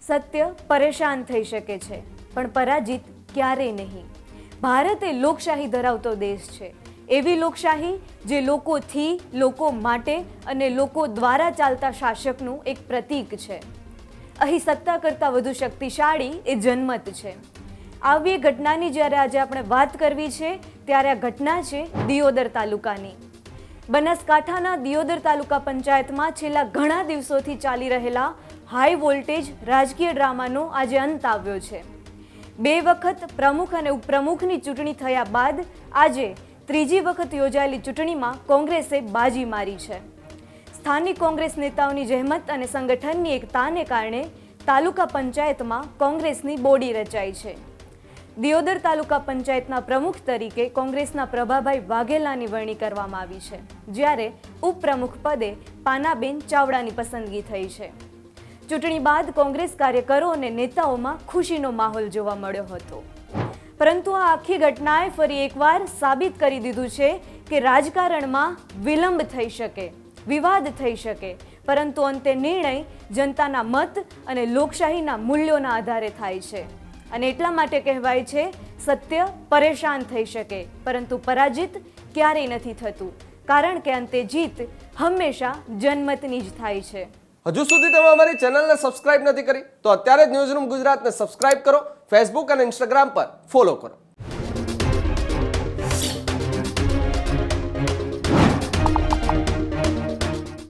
સત્ય પરેશાન થઈ શકે છે પણ પરાજિત ક્યારેય નહીં. ભારત એ લોકશાહી ધરાવતો દેશ છે. એવી લોકશાહી જે લોકોથી, લોકો માટે અને લોકો દ્વારા ચાલતા શાસકનું એક પ્રતીક છે. અહીં સત્તા કરતાં વધુ શક્તિશાળી એ જનમત છે. આવી ઘટનાની જ્યારે આજે આપણે વાત કરવી છે ત્યારે આ ઘટના છે દિયોદર તાલુકાની. બનાસકાંઠાના દિયોદર તાલુકા પંચાયતમાં છેલ્લા ઘણા દિવસોથી ચાલી રહેલા હાઈ વોલ્ટેજ રાજકીય ડ્રામાનો આજે અંત આવ્યો છે. 2 વખત પ્રમુખ અને ઉપપ્રમુખની ચૂંટણી થયા બાદ આજે ત્રીજી વખત યોજાયેલી ચૂંટણીમાં કોંગ્રેસે બાજી મારી છે. સ્થાનિક કોંગ્રેસ નેતાઓની જહેમત અને સંગઠનની એકતાને કારણે તાલુકા પંચાયતમાં કોંગ્રેસની બોડી રચાઈ છે. દિયોદર તાલુકા પંચાયતના પ્રમુખ તરીકે કોંગ્રેસના પ્રભાભાઈ વાઘેલાની વરણી કરવામાં આવી છે, જ્યારે ઉપપ્રમુખ પદે પાનાબેન ચાવડાની પસંદગી થઈ છે. ચૂંટણી બાદ કોંગ્રેસ કાર્યકરો અને નેતાઓમાં ખુશીનો માહોલ જોવા મળ્યો હતો. પરંતુ આ આખી ઘટનાએ ફરી એકવાર સાબિત કરી દીધું છે કે રાજકારણમાં વિલંબ થઈ શકે, વિવાદ થઈ શકે, પરંતુ અંતે નિર્ણય જનતાના મત અને લોકશાહીના મૂલ્યોના આધારે થાય છે. અને એટલા માટે કહેવાય છે, સત્ય પરેશાન થઈ શકે પરંતુ પરાજિત ક્યારેય નથી થતું, કારણ કે અંતે જીત હંમેશા જનમતની જ થાય છે. હજુ સુધી તમે અમારી ચેનલને સબસ્ક્રાઇબ નથી કરી તો અત્યારે જ ન્યૂઝરૂમ ગુજરાતને સબસ્ક્રાઇબ કરો, ફેસબુક અને ઇન્સ્ટાગ્રામ પર ફોલો કરો.